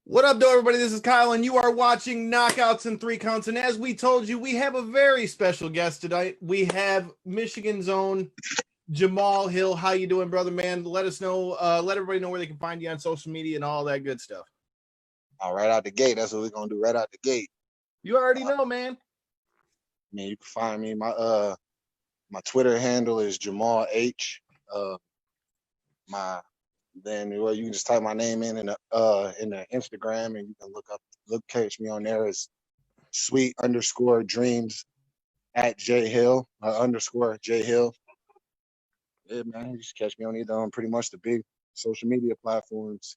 What up, though, everybody? This is Kyle, and you are watching Knockouts in 3 Counts. And as we told you, we have a very special guest tonight. We have Michigan's own Jamahal Hill. How you doing, brother, man? Let us know. Let everybody know where they can find you on social media and all that good stuff. All right out the gate. That's what we're gonna do right out the gate. You already know, man. I mean, you can find me. My Twitter handle is Jamal H. You can just type my name in the Instagram, and you can catch me on there as sweet_dreams at J Hill _ J Hill. Yeah, man, you just catch me on either on pretty much the big social media platforms.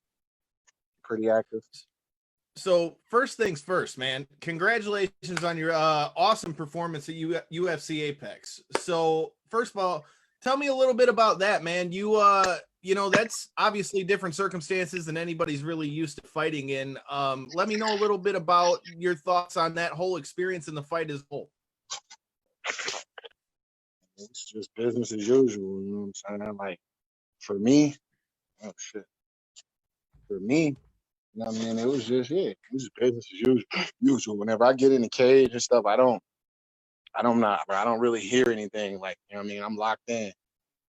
Pretty active. So first things first, man, congratulations on your awesome performance at UFC Apex. So first of all, tell me a little bit about that, man. That's obviously different circumstances than anybody's really used to fighting in. Let me know a little bit about your thoughts on that whole experience in the fight as a whole. It's just business as usual, you know what I'm saying? Like, for me, oh shit. For me, you know what I mean? It was just business as usual. Whenever I get in the cage and stuff, I don't really hear anything. Like, you know what I mean? I'm locked in.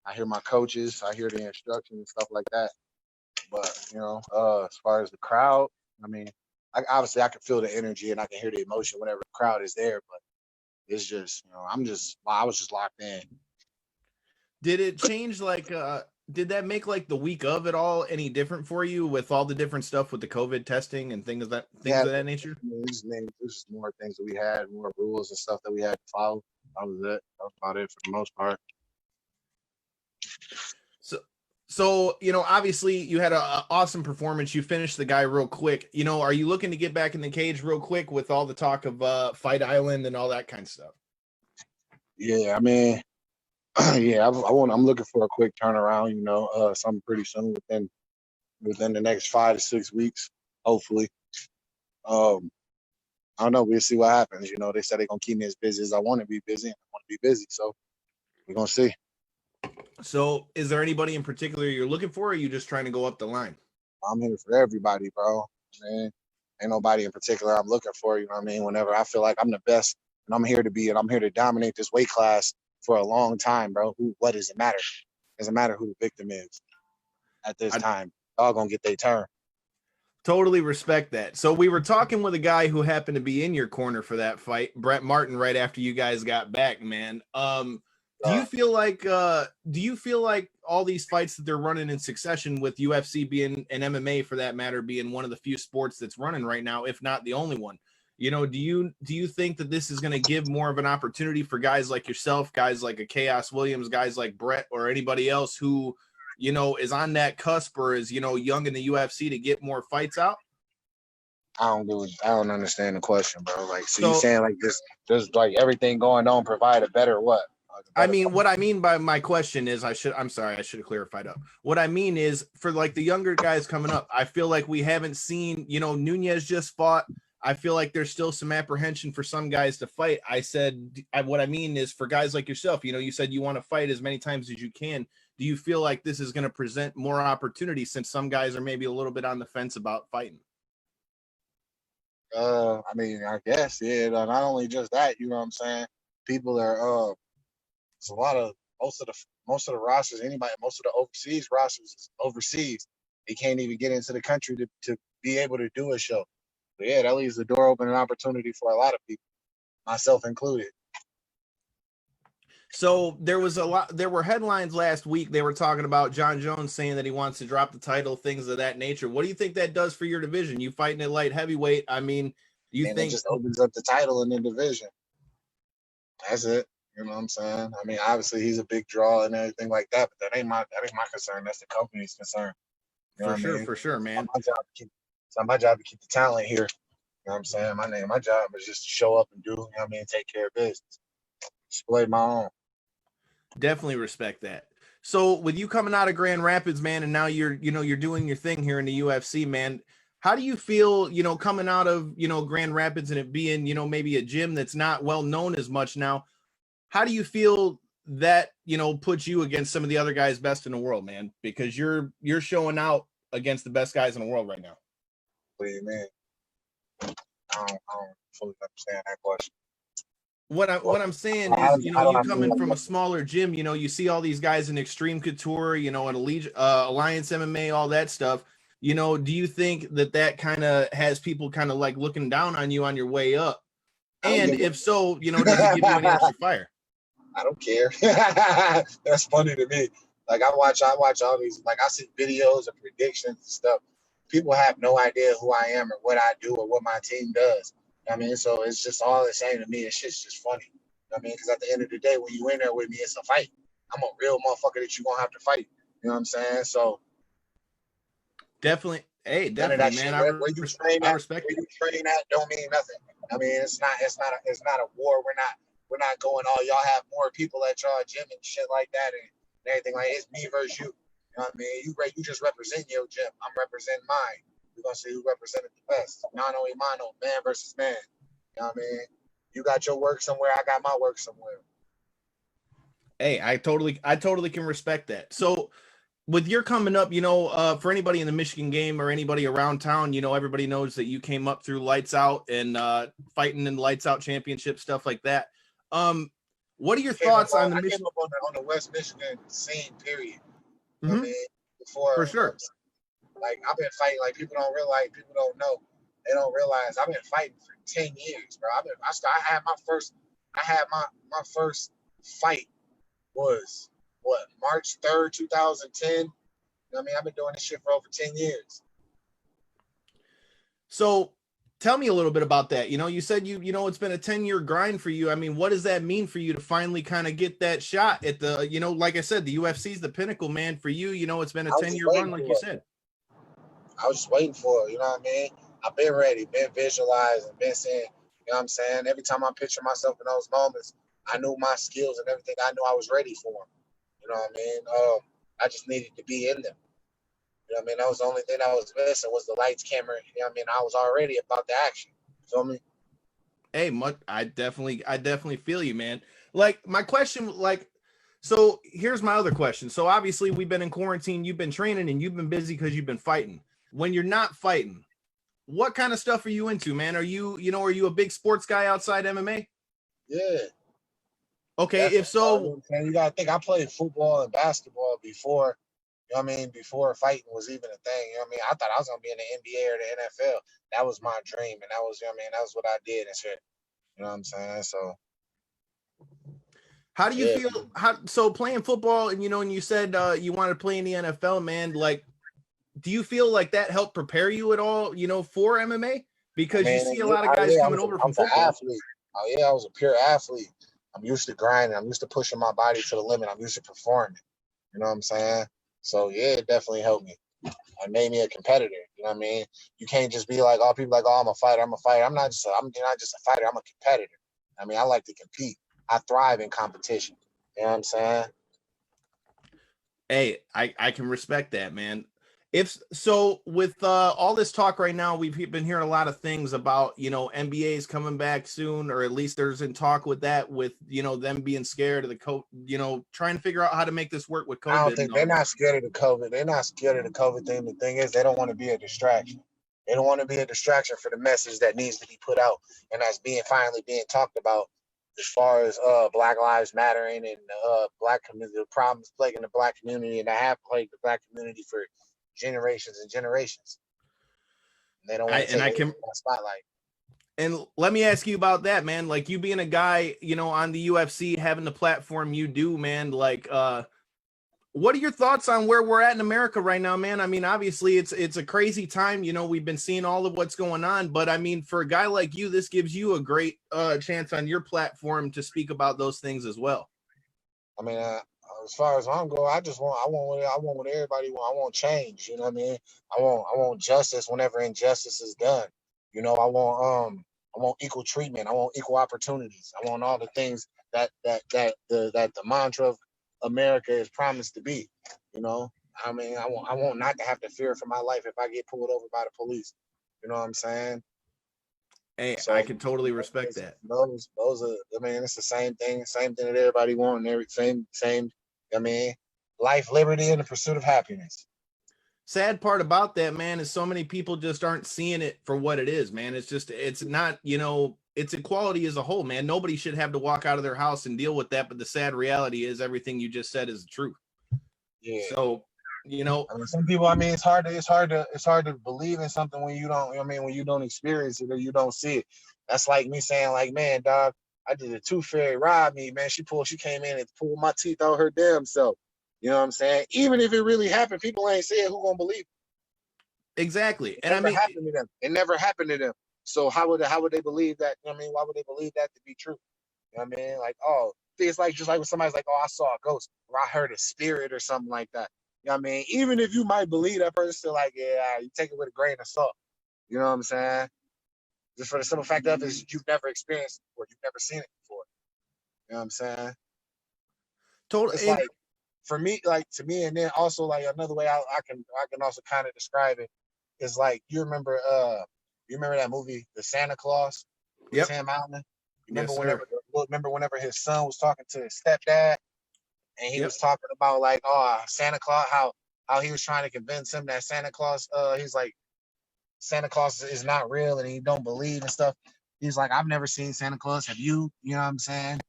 I hear my coaches, I hear the instructions and stuff like that. But, as far as the crowd, I mean, obviously I can feel the energy and I can hear the emotion whenever the crowd is there, but it's just, I was just locked in. Did it change, did that make the week of it all any different for you with all the different stuff with the COVID testing and things of that nature? This is more things that we had, more rules and stuff that we had to follow. That was it. That was about it for the most part. So obviously you had an awesome performance. You finished the guy real quick. Are you looking to get back in the cage real quick with all the talk of Fight Island and all that kind of stuff? Yeah, I mean, I'm looking for a quick turnaround. Something pretty soon within the next 5 to 6 weeks, hopefully. I don't know. We'll see what happens. They said they're gonna keep me as busy as I want to be busy. So we're gonna see. So is there anybody in particular you're looking for, or are you just trying to go up the line? I'm here for everybody, bro. Man, ain't nobody in particular I'm looking for, you know what I mean? Whenever I feel like I'm the best and I'm here to dominate this weight class for a long time, bro. What does it matter? It doesn't matter who the victim is at this time. All gonna get their turn. Totally respect that. So we were talking with a guy who happened to be in your corner for that fight, Brett Martin, right after you guys got back, man. Do you feel like all these fights that they're running in succession, with UFC being, and MMA for that matter, being one of the few sports that's running right now, if not the only one, do you think that this is going to give more of an opportunity for guys like yourself, guys like a Chaos Williams, guys like Brett, or anybody else who, is on that cusp or is, young in the UFC to get more fights out? I don't understand the question, bro. Like, so you saying like this, there's like everything going on provide a better what? What I mean by my question is, I should have clarified up. What I mean is, for like the younger guys coming up, I feel like we haven't seen, Nunez just fought. I feel like there's still some apprehension for some guys to fight. What I mean is, for guys like yourself, you said you want to fight as many times as you can. Do you feel like this is going to present more opportunity, since some guys are maybe a little bit on the fence about fighting? I mean, I guess, yeah. Not only just that, you know what I'm saying? People are there's a lot of most of the rosters, most of the overseas rosters is overseas. They can't even get into the country to be able to do a show. But yeah, that leaves the door open, an opportunity for a lot of people, myself included. So there were headlines last week. They were talking about Jon Jones saying that he wants to drop the title, things of that nature. What do you think that does for your division? You fighting at light heavyweight. I mean, think it just opens up the title in the division? That's it. You know what I'm saying? I mean, obviously he's a big draw and everything like that, but that ain't my concern. That's the company's concern. For sure, man. It's my job to keep the talent here. You know what I'm saying? My job is just to show up and do, take care of business. Display my own. Definitely respect that. So with you coming out of Grand Rapids, man, and now you're doing your thing here in the UFC, man, how do you feel, coming out of, Grand Rapids and it being, maybe a gym that's not well known as much now? How do you feel that, puts you against some of the other guys best in the world, man? Because you're showing out against the best guys in the world right now. What do you mean? I don't fully understand that question. What I'm saying How is, do you I mean? coming from a smaller gym, you see all these guys in Extreme Couture, an Alliance MMA, all that stuff. Do you think that kind of has people kind of like looking down on you on your way up? And if so, does it give you any extra fire? I don't care. That's funny to me. Like I watch all these, like I see videos and predictions and stuff. People have no idea who I am or what I do or what my team does. I mean, so it's just all the same to me. It's just funny. I mean, because at the end of the day, when you in there with me, it's a fight. I'm a real motherfucker that you're gonna have to fight. You know what I'm saying? So definitely, hey, none of that definitely, shit. man. Where you train I at, respect where it. you train at, don't mean nothing. I mean, it's not a war. We're not going. Oh, y'all have more people at y'all gym and shit like that and everything like. It's me versus you. You know what I mean? You just represent your gym. I'm representing mine. We're gonna see who represented the best. Mano a mano, man versus man. You know what I mean? You got your work somewhere. I got my work somewhere. Hey, I totally can respect that. So with your coming up, for anybody in the Michigan game or anybody around town, everybody knows that you came up through Lights Out and fighting in Lights Out Championship, stuff like that. What are your thoughts on the I came up on the West Michigan scene, period. Mm-hmm. I mean, before, for sure. Like I've been fighting, like people don't realize, people don't know, they don't realize I've been fighting for 10 years, bro. I had my first fight was what, March 3rd, 2010. You know what I mean? I've been doing this shit for over 10 years. So tell me a little bit about that. You said it's been a 10-year grind for you. I mean, what does that mean for you to finally kind of get that shot at the, like I said, the UFC is the pinnacle, man, for you. It's been a 10-year run, like you said. I was just waiting for it, you know what I mean? I've been ready, been visualizing, been saying, you know what I'm saying? Every time I picture myself in those moments, I knew my skills and everything. I knew I was ready for them. You know what I mean? I just needed to be in them. You know what I mean? That was the only thing that was missing was the lights, camera. You know what I mean? I was already about the action. You feel me? Hey, I definitely feel you, man. Like my question, so here's my other question. So obviously we've been in quarantine, you've been training and you've been busy because you've been fighting. When you're not fighting, what kind of stuff are you into, man? Are you a big sports guy outside MMA? Yeah. Okay, Definitely. if so, you gotta think I played football and basketball before, you know what I mean, before fighting was even a thing. You know what I mean? I thought I was gonna be in the NBA or the NFL. That was my dream, and that was, you know what I mean, that was what I did and shit. You know what I'm saying? So how do you feel? So playing football and and you said you wanted to play in the NFL, man, like do you feel like that helped prepare you at all, for MMA? Because you see a lot of guys coming over from football. I was an athlete. Oh yeah, I was a pure athlete. I'm used to grinding. I'm used to pushing my body to the limit. I'm used to performing. You know what I'm saying? So yeah, it definitely helped me. It made me a competitor. You know what I mean? You can't just be like, oh, people like, oh, I'm a fighter. I'm a fighter. I'm not just a fighter. I'm a competitor. I mean, I like to compete. I thrive in competition. You know what I'm saying? Hey, I can respect that, man. If so, with all this talk right now, we've been hearing a lot of things about NBA is coming back soon, or at least there's in talk with that, with them being scared of the trying to figure out how to make this work with COVID. I don't think they're not scared of the COVID. They're not scared of the COVID thing. The thing is, they don't want to be a distraction. They don't want to be a distraction for the message that needs to be put out and that's finally being talked about as far as Black Lives Mattering and Black community, the problems plaguing the Black community, and that have plagued the Black community for generations and generations. And they don't want to take the spotlight. And let me ask you about that, man. Like you being a guy, on the UFC, having the platform you do, man, like what are your thoughts on where we're at in America right now, man? I mean, obviously it's a crazy time. We've been seeing all of what's going on, but I mean, for a guy like you, this gives you a great chance on your platform to speak about those things as well. I mean, as far as I'm going, I want what everybody want. I want change. You know what I mean? I want justice whenever injustice is done. I want equal treatment. I want equal opportunities. I want all the things that the mantra of America is promised to be. I mean, I want not to have to fear for my life if I get pulled over by the police. You know what I'm saying? Hey, so, I can totally respect that. Those are, I mean, it's the same thing that everybody wants, and same. I mean, life, liberty, and the pursuit of happiness. sad part about that, man, is so many people just aren't seeing it for what it is, man. It's just, it's not, you know, it's equality as a whole, man. Nobody should have to walk out of their house and deal with that. But the sad reality is everything you just said is the truth. Yeah. So, you know, I mean, some people, I mean, it's hard to believe in something when you don't, you know what I mean, when you don't experience it or you don't see it. That's like me saying, like, man, dog, I did a tooth fairy robbed me, man. She came in and pulled my teeth out her damn self. You know what I'm saying? Even if it really happened, people ain't saying who gonna believe it. exactly. It And I never mean, happened to them. It never happened to them. So how would they believe that? You know what I mean? Why would they believe that to be true? You know what I mean? Like, oh, it's like just like when somebody's like, oh, I saw a ghost or I heard a spirit or something like that. You know what I mean? Even if you might believe that person, still like, yeah, you take it with a grain of salt. You know what I'm saying? Just for the simple fact of it is you've never experienced it before. You've never seen it before. You know what I'm saying? It's totally. like for me, like to me, and then also like another way I can also kind of describe it is like you remember that movie The Santa Claus with Yep. Tim Allen? Yes, sir. Remember whenever his son was talking to his stepdad and he was talking about like, oh, Santa Claus, how he was trying to convince him that Santa Claus, he's like, Santa Claus is not real and he don't believe and stuff. He's like, I've never seen Santa Claus. Have you? You know what I'm saying?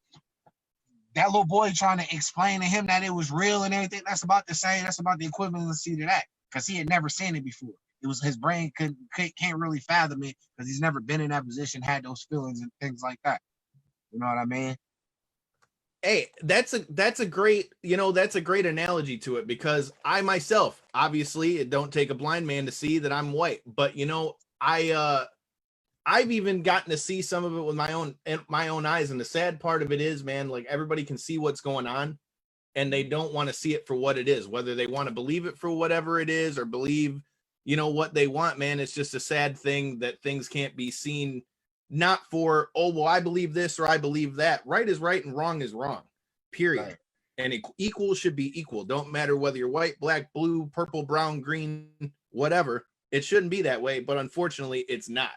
That little boy trying to explain to him that it was real and everything. That's about the same. That's about the equivalency to that because he had never seen it before. It was his brain can't really fathom it because he's never been in that position, had those feelings and things like that. You know what I mean? Hey, that's a great, you know, that's a great analogy to it because I myself, obviously, it don't take a blind man to see that I'm white, but you know, I've even gotten to see some of it with my own eyes. And the sad part of it is, man, like everybody can see what's going on and they don't want to see it for what it is, whether they want to believe it for whatever it is or believe, you know, what they want, man. It's just a sad thing that things can't be seen, not for, oh, well, I believe this or I believe that. Right is right and wrong is wrong, period. Right. And equal should be equal. Don't matter whether you're white, black, blue, purple, brown, green, whatever. It shouldn't be that way, but unfortunately it's not.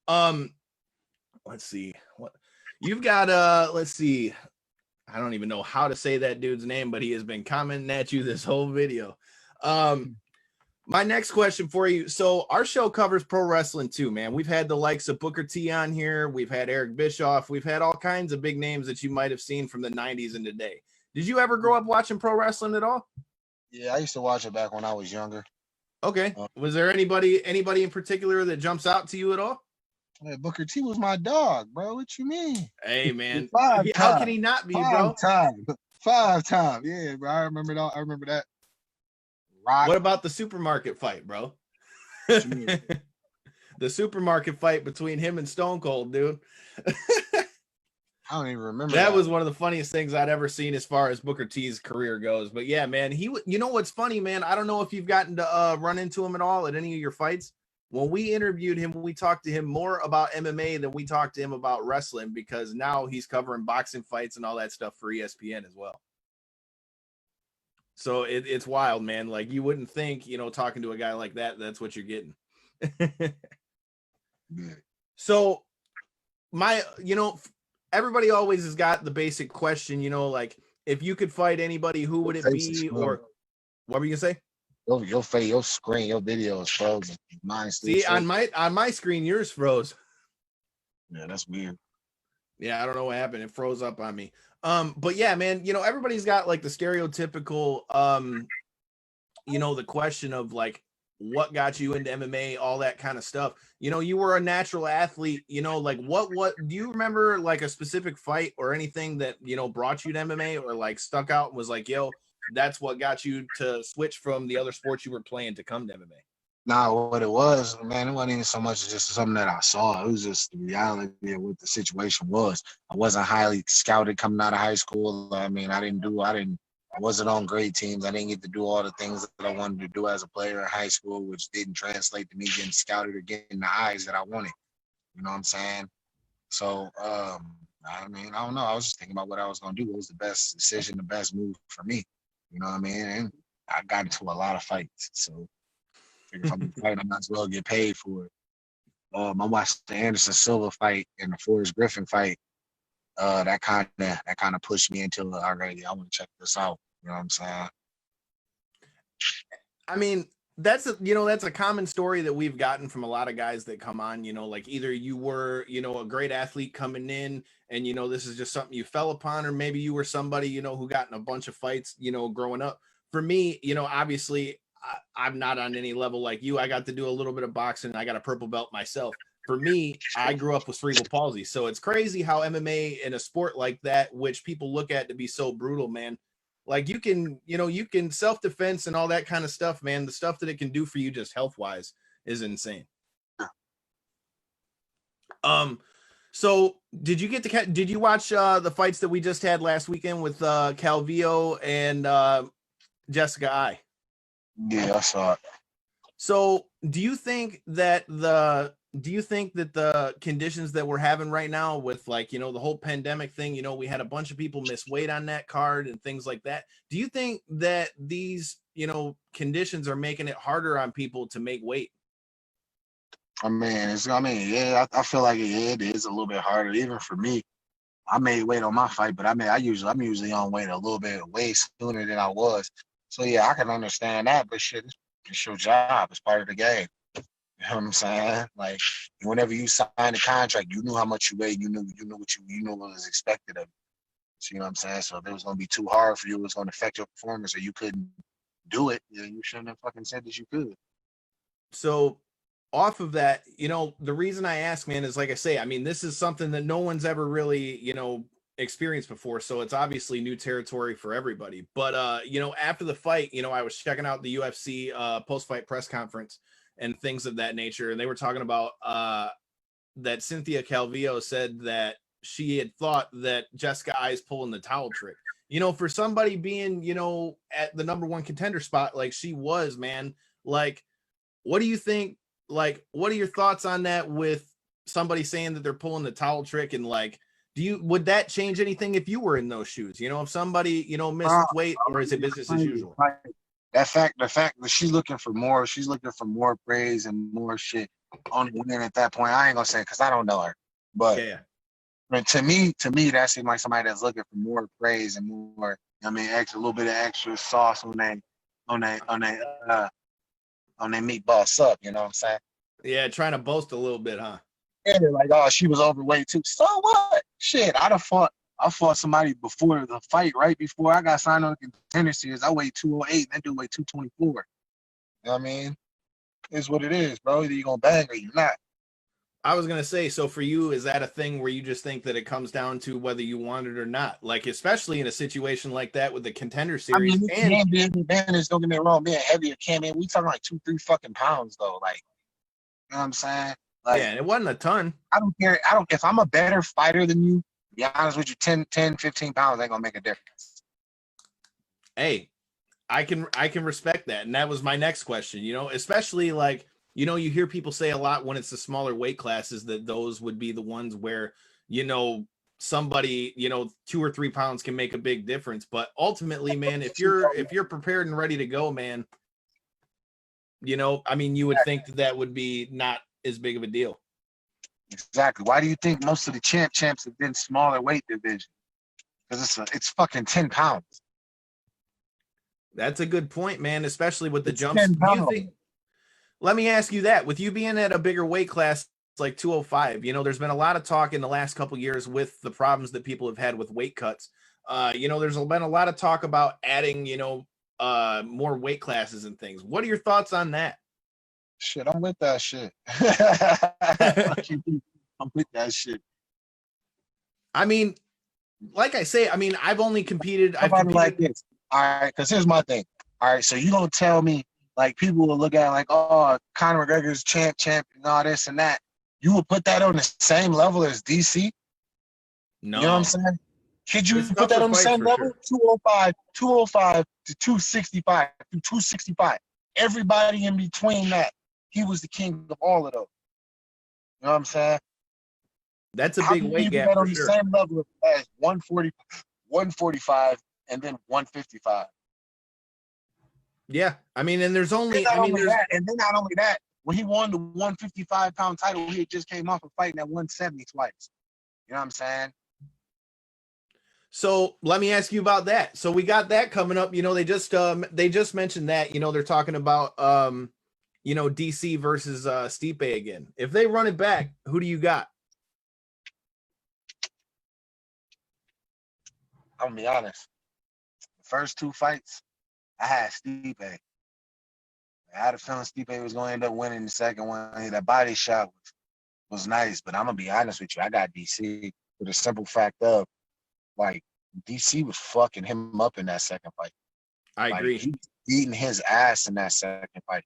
Let's see what you've got. Let's see. I don't even know how to say that dude's name, but he has been commenting at you this whole video. My next question for you. So our show covers pro wrestling too, man. We've had the likes of Booker T on here. We've had Eric Bischoff. We've had all kinds of big names that you might have seen from the 90s and today. Did you ever grow up watching pro wrestling at all? Yeah, I used to watch it back when I was younger. Okay. Was there anybody in particular that jumps out to you at all? Hey, Booker T was my dog, bro. What you mean? Hey, man. Five How can he not be, bro? Five times. Yeah, bro. I remember that. Rock. What about the supermarket fight, bro? The supermarket fight between him and Stone Cold, dude. I don't even remember that was one of the funniest things I'd ever seen as far as Booker T's career goes. But yeah, man, you know what's funny, man? I don't know if you've gotten to run into him at all at any of your fights. When we interviewed him, we talked to him more about MMA than we talked to him about wrestling because now he's covering boxing fights and all that stuff for ESPN as well. So it's wild, man. Like you wouldn't think, you know, talking to a guy like that, that's what you're getting. So you know, everybody always has got the basic question, you know, like if you could fight anybody, who would it be? Or what were you gonna say? Your face, your screen, your video is frozen. Mine still. See, on my screen, yours froze. Yeah, that's weird. Yeah, I don't know what happened. It froze up on me. But yeah, man, you know, everybody's got like the stereotypical, you know, the question of like, what got you into MMA, all that kind of stuff. You know, you were a natural athlete, you know, like what do you remember like a specific fight or anything that, you know, brought you to MMA or like stuck out and was like, yo, that's what got you to switch from the other sports you were playing to come to MMA? Nah, what it was, man, it wasn't even so much just something that I saw. It was just the reality of what the situation was. I wasn't highly scouted coming out of high school. I mean, I wasn't on great teams. I didn't get to do all the things that I wanted to do as a player in high school, which didn't translate to me getting scouted or getting the eyes that I wanted. You know what I'm saying? So, I mean, I don't know. I was just thinking about what I was going to do. What was the best decision, the best move for me? You know what I mean? And I got into a lot of fights. So, if I'm fighting, I might as well get paid for it. I watched the Anderson Silva fight and the Forrest Griffin fight. That kind of pushed me into already. I want to check this out. You know what I'm saying? I mean, that's a common story that we've gotten from a lot of guys that come on, like either you were, a great athlete coming in and, this is just something you fell upon, or maybe you were somebody, who got in a bunch of fights, growing up. For me, obviously I'm not on any level like you. I got to do a little bit of boxing. I got a purple belt myself. For me, I grew up with cerebral palsy. So it's crazy how MMA in a sport like that, which people look at to be so brutal, man, like you can self-defense and all that kind of stuff, man. The stuff that it can do for you just health-wise is insane. So did you watch the fights that we just had last weekend with Calvillo and Jessica I? Yeah, I saw it. So do you think that the conditions that we're having right now with, like, the whole pandemic thing, we had a bunch of people miss weight on that card and things like that. Do you think that these, conditions are making it harder on people to make weight? Yeah, I feel like it is a little bit harder, even for me. I made weight on my fight, but I'm usually on weight a little bit way sooner than I was. So yeah, I can understand that, but shit, it's your job. It's part of the game. You know what I'm saying? Like, whenever you signed a contract, you knew how much you weighed. You knew what was expected of you. So, you know what I'm saying? So if it was gonna be too hard for you, it was gonna affect your performance, or you couldn't do it, you shouldn't have fucking said that you could. So off of that, the reason I ask, man, is like I say, I mean, this is something that no one's ever really, experienced before. So it's obviously new territory for everybody. But after the fight, I was checking out the UFC post-fight press conference and things of that nature. And they were talking about that Cynthia Calvillo said that she had thought that Jessica I's pulling the towel trick. For somebody being, at the number one contender spot like she was, man, like, what do you think? Like, what are your thoughts on that with somebody saying that they're pulling the towel trick? And like, would that change anything if you were in those shoes? If somebody, misses weight, or is it business as usual? The fact that she's looking for more praise and more shit on the win at that point. I ain't gonna say because I don't know her, but yeah. But to me, that seems like somebody that's looking for more praise and more. A little bit of extra sauce on their meatball sub. You know what I'm saying? Yeah, trying to boast a little bit, huh? Yeah, like, oh, she was overweight too. So what? Shit, I fought somebody before the fight, right before I got signed on the contender series. I weighed 208, and that dude weighed 224. You know what I mean? It's what it is, bro. Either you gonna bang or you're not. I was going to say, so for you, is that a thing where you just think that it comes down to whether you want it or not? Like, especially in a situation like that with the contender series. I mean, it can be an advantage, don't get me wrong, being heavier can be. We talking like 2-3 fucking pounds though. Like, you know what I'm saying? Like, yeah, it wasn't a ton. I don't care. If I'm a better fighter than you, to be honest with you, 10, 15 pounds ain't gonna make a difference. Hey, I can respect that. And that was my next question, especially like, you hear people say a lot when it's the smaller weight classes that those would be the ones where, somebody, 2 or 3 pounds can make a big difference. But ultimately, man, if you're prepared and ready to go, man, I mean, you would think that would be not as big of a deal. Exactly. Why do you think most of the champs have been smaller weight division? Because it's fucking 10 pounds. That's a good point, man, especially with the jumps. Let me ask you that. With you being at a bigger weight class like 205, there's been a lot of talk in the last couple of years with the problems that people have had with weight cuts. There's been a lot of talk about adding, more weight classes and things. What are your thoughts on that? Shit, I'm with that shit. I'm with that shit. I mean, like I say, I've only competed. I've competed like this. All right, because here's my thing. All right, so you gonna tell me, like, people will look at it like, oh, Conor McGregor's champ, and all this and that. You will put that on the same level as DC? No. You know what I'm saying? Could you put that on the same level? Sure. 205 to 265 to 265. Everybody in between that, he was the king of all of those. You know what I'm saying? That's a big weight gap for on the same level as 140, 145, and then 155. Yeah, I mean, and there's only, not only that, when he won the 155-pound title, he had just came off of fighting at 170 twice. You know what I'm saying? So let me ask you about that. So we got that coming up. They just mentioned that. They're talking about DC versus Stipe again. If they run it back, who do you got? I'm gonna be honest. The first 2 fights, I had Stipe. I had a feeling Stipe was going to end up winning the second one. That body shot was nice, but I'm gonna be honest with you. I got DC for the simple fact of like DC was fucking him up in that second fight. I agree. He was beating his ass in that second fight.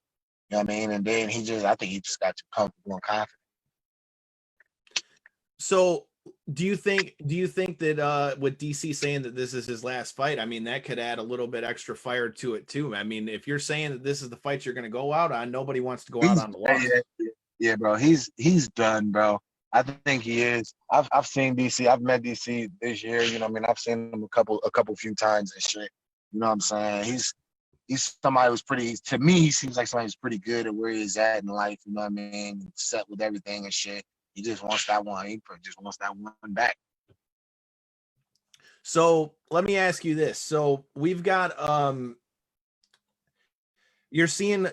You know what I mean? And then I think he just got too comfortable and confident. So do you think that with DC saying that this is his last fight, I mean, that could add a little bit extra fire to it too. I mean, if you're saying that this is the fight you're going to go out on, nobody wants to go out on the loss. Yeah, bro. He's done, bro. I think he is. I've seen DC. I've met DC this year. You know what I mean? I've seen him a few times and shit. You know what I'm saying? He's somebody who's pretty. To me, he seems like somebody who's pretty good at where he's at in life. You know what I mean? Set with everything and shit. He just wants that one. He just wants that one back. So let me ask you this. So we've got I've seen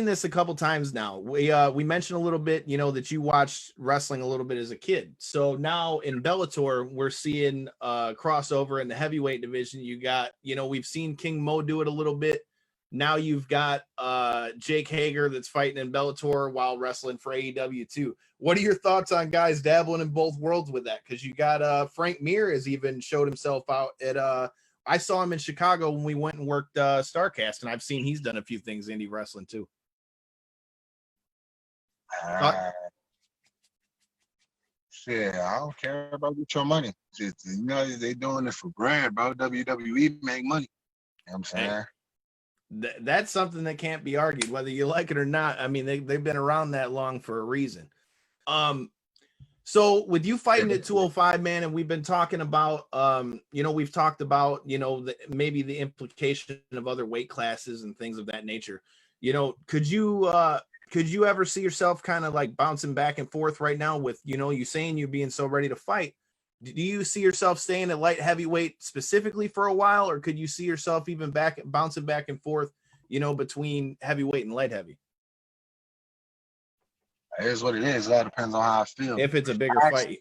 this a couple times now. We mentioned a little bit, that you watched wrestling a little bit as a kid. So now in Bellator, we're seeing crossover in the heavyweight division. You got, we've seen King Mo do it a little bit. Now you've got Jake Hager that's fighting in Bellator while wrestling for AEW too. What are your thoughts on guys dabbling in both worlds with that? Because you got Frank Mir has even showed himself out at I saw him in Chicago when we went and worked Starcast, and I've seen he's done a few things indie wrestling too. Shit, I don't care about your money. Just, they doing it for bread, bro. WWE make money. You know what I'm saying? That's something that can't be argued, whether you like it or not. I mean, they've been around that long for a reason. So with you fighting at 205, man, and we've been talking about, we've talked about, maybe the implication of other weight classes and things of that nature. Could you ever see yourself kind of like bouncing back and forth right now with, you saying you being so ready to fight? Do you see yourself staying at light heavyweight specifically for a while, or could you see yourself even bouncing back and forth, between heavyweight and light heavy? It is what it is. That depends on how I feel. If it's a bigger fight.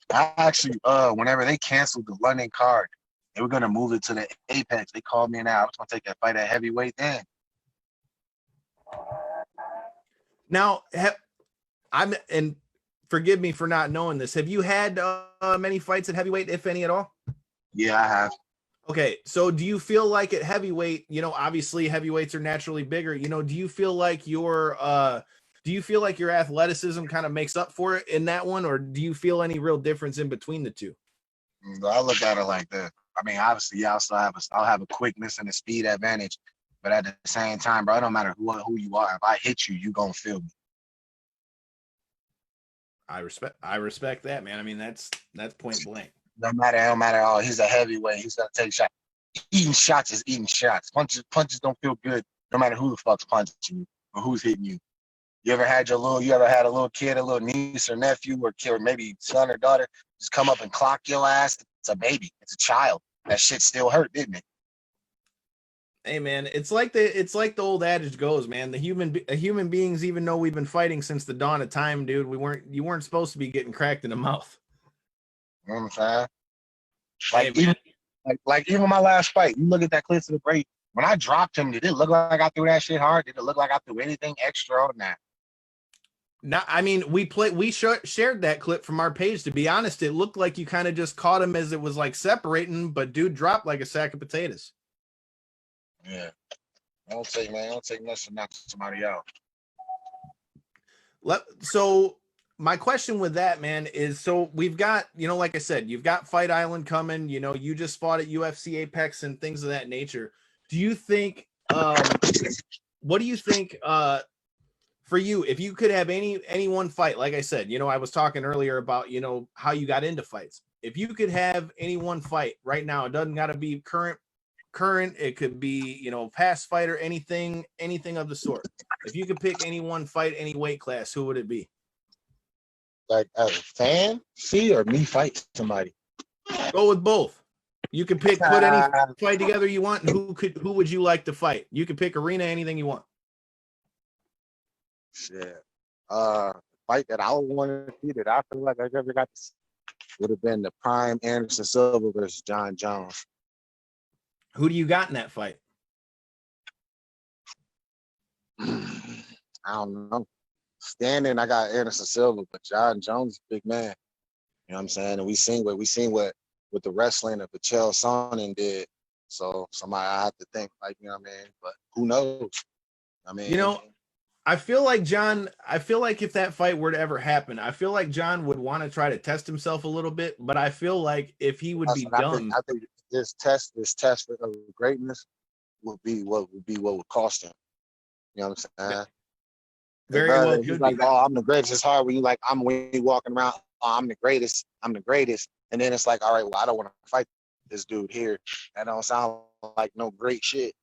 I actually, whenever they canceled the London card, they were gonna move it to the Apex. They called me and I was gonna take that fight at heavyweight then. Now, and forgive me for not knowing this. Have you had many fights at heavyweight, if any at all? Yeah, I have. Okay, so do you feel like at heavyweight, obviously heavyweights are naturally bigger. Do you feel like your athleticism kind of makes up for it in that one, or do you feel any real difference in between the two? I look at it like this. I mean, obviously, yeah, I'll have a quickness and a speed advantage, but at the same time, bro, it don't matter who you are. If I hit you, you gonna feel me. I respect that, man. I mean, that's point blank. No matter. Oh, he's a heavyweight. He's gonna take shots. Eating shots is eating shots. Punches don't feel good, no matter who the fuck's punching you or who's hitting you. You ever had a little kid, a little niece or nephew or kid, or maybe son or daughter just come up and clock your ass? It's a baby. It's a child. That shit still hurt, didn't it? Hey man, it's like the old adage goes, man. Human beings, even though we've been fighting since the dawn of time, dude, you weren't supposed to be getting cracked in the mouth. You know what I'm saying? Even my last fight, you look at that clip of the break. When I dropped him, did it look like I threw that shit hard? Did it look like I threw anything extra on that? No, I mean, we shared that clip from our page. To be honest, it looked like you kind of just caught him as it was like separating, but dude dropped like a sack of potatoes. Yeah. I don't take much to knock somebody out. So my question with that, man, is so we've got, like I said, you've got Fight Island coming, you just fought at UFC Apex and things of that nature. Do you think, what do you think, for you, if you could have any one fight, like I said, I was talking earlier about, how you got into fights. If you could have any one fight right now, it doesn't got to be current, it could be, past fight or anything of the sort. If you could pick any one fight, any weight class, who would it be? Like as a fan, or me fight somebody? Go with both. You can put any fight together you want. And who would you like to fight? You can pick arena, anything you want. Shit. Fight that I would want to see that I feel like I ever got to see would have been the prime Anderson Silva versus Jon Jones. Who do you got in that fight? I don't know. Standing, I got Anderson Silva, but Jon Jones is a big man. You know what I'm saying? And we seen what the wrestling of Chael Sonnen did. So somebody I have to think, like, you know what I mean? But who knows? I mean, You know, I feel like if that fight were to ever happen, I feel like Jon would want to try to test himself a little bit, but I feel like if he would be dumb. I think this test of greatness would be what would cost him. You know what I'm saying? Very well he's could like, be. oh, I'm the greatest. It's hard when you walking around, oh, I'm the greatest. And then it's like, all right, well, I don't want to fight this dude here. That don't sound like no great shit.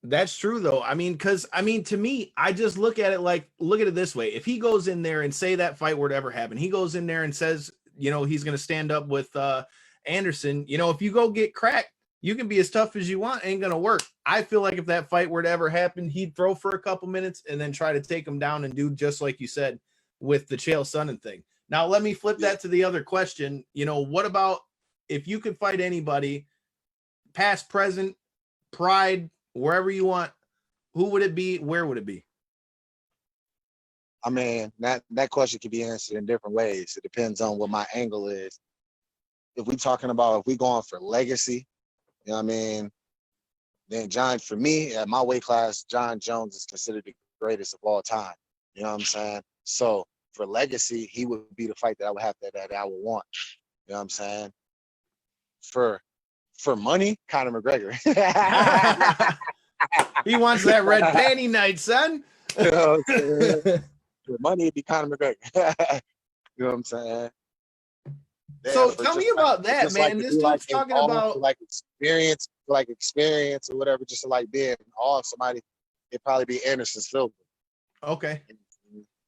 That's true though. I mean, to me, I just look at it this way. If he goes in there and say that fight were to ever happen, he goes in there and says, he's going to stand up with Anderson. If you go get cracked, you can be as tough as you want. Ain't going to work. I feel like if that fight were to ever happen, he'd throw for a couple minutes and then try to take him down and do just like you said with the Chael Sonnen thing. Now, let me flip that to the other question. What about if you could fight anybody, past, present, pride, wherever you want, who would it be? Where would it be? I mean, that question can be answered in different ways. It depends on what my angle is. If we going for legacy, you know what I mean? Then for me, at my weight class, Jon Jones is considered the greatest of all time. You know what I'm saying? So for legacy, he would be the fight that I would have that I would want. You know what I'm saying? For money, Conor McGregor. He wants that red panty night, son. You know what I'm saying? For money, it'd be Conor McGregor. You know what I'm saying? So tell me about that, man. This dude's talking about experience or whatever, just to like being awe of somebody. It'd probably be Anderson Silva. Okay.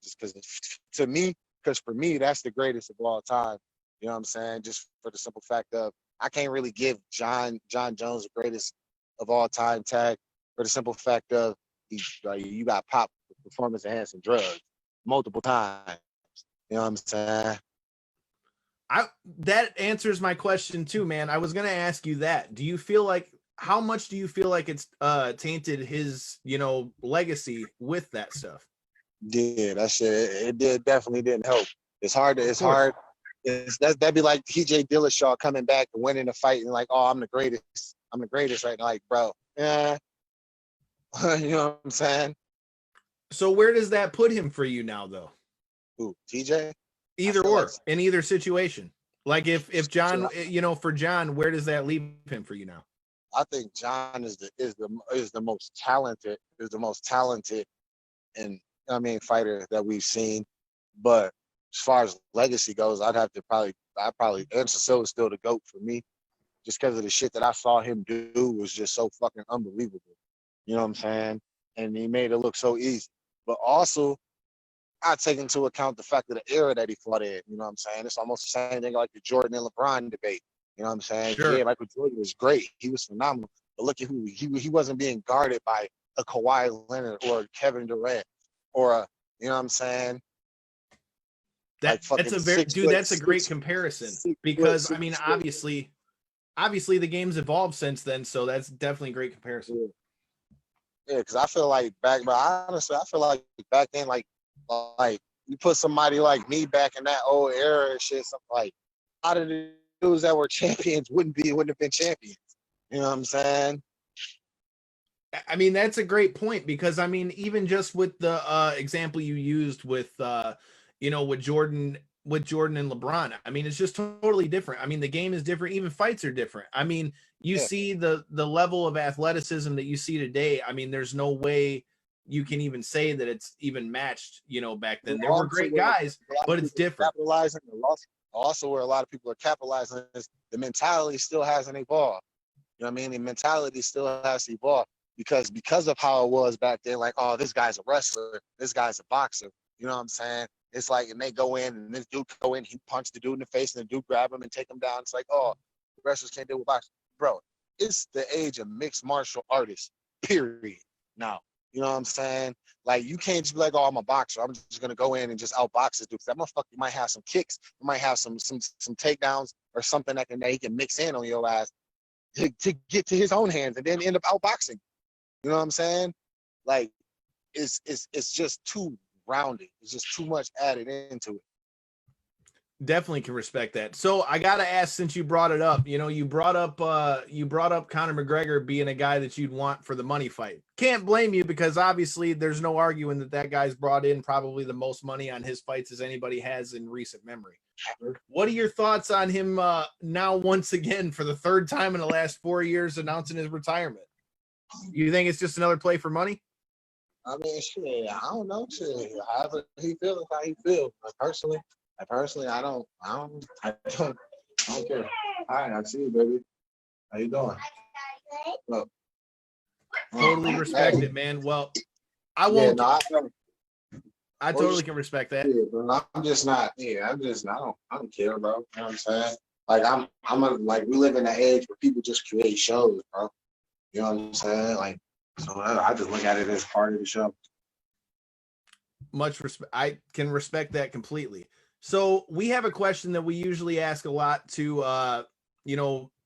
Just because for me, that's the greatest of all time. You know what I'm saying? Just for the simple fact of I can't really give Jon Jones the greatest of all time tag for the simple fact of you got popped with performance enhancing drugs multiple times. You know what I'm saying? That answers my question too, man. I was gonna ask you that. How much do you feel like it's tainted his, legacy with that stuff? Yeah, that shit. It definitely didn't help. It's hard. That'd be like TJ Dillashaw coming back and winning a fight and like, oh, I'm the greatest. I'm the greatest right now. Like, bro, yeah. You know what I'm saying? So where does that put him for you now, though? Who, TJ? Either or, in either situation. Like if Jon, for Jon, where does that leave him for you now? I think Jon is the most talented, and fighter that we've seen. But as far as legacy goes, I'd probably Anderson Silva is still the GOAT for me, just because of the shit that I saw him do was just so fucking unbelievable. You know what I'm saying? And he made it look so easy. But also, I take into account the fact of the era that he fought in. You know what I'm saying? It's almost the same thing like the Jordan and LeBron debate. You know what I'm saying? Sure. Yeah, Michael Jordan was great. He was phenomenal. But look at who he wasn't being guarded by a Kawhi Leonard or Kevin Durant or you know what I'm saying? That's a great comparison because obviously the game's evolved since then, so that's definitely a great comparison. Yeah, because I feel like back then, like you put somebody like me back in that old era and shit, something like a lot of the dudes that were champions wouldn't have been champions. You know what I'm saying? I mean, that's a great point because even just with the example you used with with Jordan and LeBron, it's just totally different. The game is different, even fights are different. You see the level of athleticism that you see today. There's no way you can even say that it's even matched, back then. There were great guys, but it's different. Capitalizing also where a lot of people are capitalizing is the mentality still hasn't evolved. You know what I mean? The mentality still has to evolve because of how it was back then. Like, oh, this guy's a wrestler, this guy's a boxer. You know what I'm saying? It's like, and they go in, and this dude go in, he punched the dude in the face, and the dude grab him and take him down. It's like, oh, wrestlers can't deal with boxing. Bro, it's the age of mixed martial artists, period. Now, You know what I'm saying? Like, you can't just be like, oh, I'm a boxer. I'm just gonna go in and just outbox this dude. That motherfucker might have some kicks, you might have some takedowns or something that he can mix in on your ass to get to his own hands and then end up outboxing. You know what I'm saying? Like, it's just too rounded. It's just too much added into it. Definitely can respect that. So I gotta ask, since you brought it up, you brought up Conor McGregor being a guy that you'd want for the money fight. Can't blame you, because obviously there's no arguing that guy's brought in probably the most money on his fights as anybody has in recent memory. What are your thoughts on him now, once again, for the third time in the last 4 years, announcing his retirement? You think it's just another play for money? I mean, shit, I don't know. Shit, however he feels, how he feels. Personally, I don't care. Hi, I see you, baby. How you doing? Look. Totally respect it, man. Well, I won't. Yeah, no, I totally can respect that. Yeah, but I'm just not. Yeah, I don't care, bro. You know what I'm saying? Like, like, we live in an age where people just create shows, bro. You know what I'm saying? Like, so I just look at it as part of the show. Much respect. I can respect that completely. So we have a question that we usually ask a lot to, a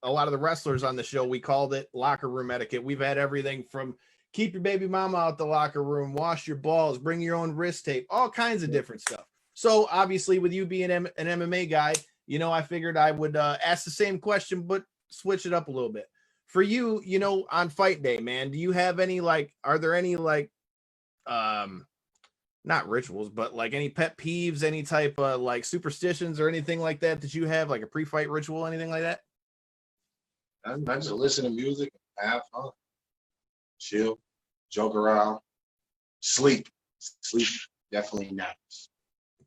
lot of the wrestlers on the show. We called it locker room etiquette. We've had everything from keep your baby mama out the locker room, wash your balls, bring your own wrist tape, all kinds of different stuff. So obviously, with you being an MMA guy, I figured I would ask the same question, but switch it up a little bit. For you, on fight day, man, do you have any, are there any, not rituals, but like any pet peeves, any type of superstitions or anything like that you have, like a pre-fight ritual, anything like that? I just listen to music, have fun, chill, joke around, sleep, definitely not.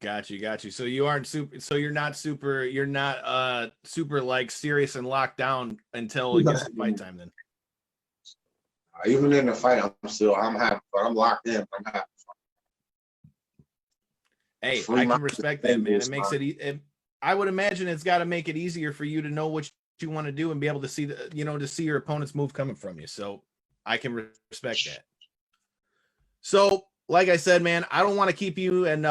Got you. So you aren't super. So you're not super like serious and locked down until it gets to fight time. Then even in the fight, I'm having fun. I'm locked in, but I'm having fun. Hey, I can respect that, man. It makes it. I would imagine it's got to make it easier for you to know what you want to do and be able to see to see your opponent's move coming from you. So I can respect that. So, like I said, man, I don't want to keep you and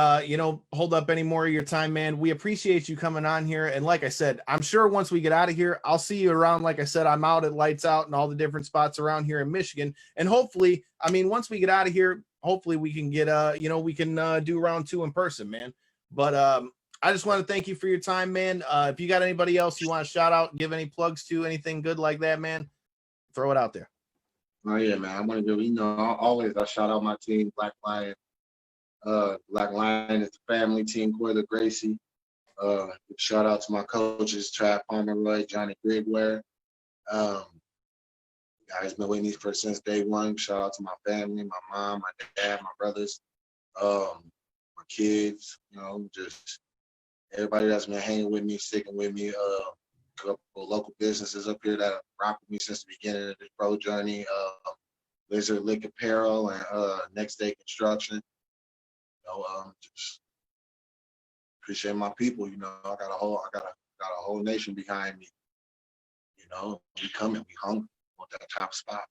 hold up any more of your time, man. We appreciate you coming on here. And like I said, I'm sure once we get out of here, I'll see you around. Like I said, I'm out at Lights Out and all the different spots around here in Michigan. And hopefully, once we get out of here, hopefully we can get we can do round 2 in person, man. But I just want to thank you for your time, man. If you got anybody else you want to shout out, give any plugs to, anything good like that, man, throw it out there. Oh yeah, man. I want to do, always I shout out my team, Black Lion. Black Lion is the family team, Corda Gracie. Shout out to my coaches, Trav Pomeroy, Johnny Grigware. Guys been with me since day one. Shout out to my family, my mom, my dad, my brothers, my kids, just everybody that's been hanging with me, sticking with me. A couple local businesses up here that have rocked with me since the beginning of this pro journey. Lizard Lick Apparel and Next Day Construction. Just appreciate my people. I got a whole nation behind me. We coming, we hungry, want that top spot.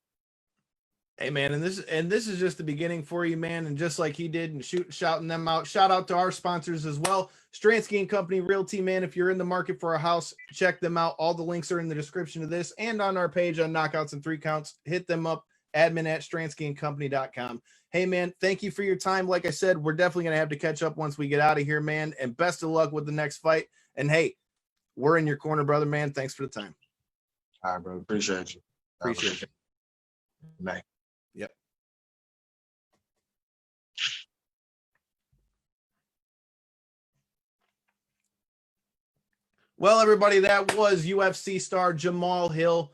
Hey man, and this is just the beginning for you, man. And just like he did, and shouting them out. Shout out to our sponsors as well, Stransky & Company Realty, man. If you're in the market for a house, check them out. All the links are in the description of this and on our page on Knockouts and 3 Counts. Hit them up, admin@stranskyandcompany.com. Hey man, thank you for your time. Like I said, we're definitely gonna have to catch up once we get out of here, man. And best of luck with the next fight. And hey, we're in your corner, brother, man. Thanks for the time. All right, bro. Appreciate you. Appreciate you. Night. Yep. Well, everybody, that was UFC star Jamahal Hill.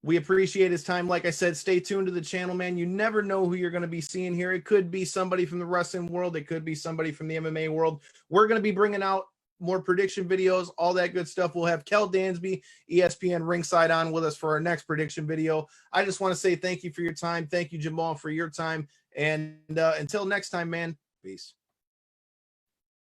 We appreciate his time. Like I said, stay tuned to the channel, man. You never know who you're going to be seeing here. It could be somebody from the wrestling world. It could be somebody from the MMA world. We're going to be bringing out more prediction videos, all that good stuff. We'll have Kel Dansby, ESPN Ringside, on with us for our next prediction video. I just want to say thank you for your time. Thank you, Jamahal, for your time. And until next time, man, peace.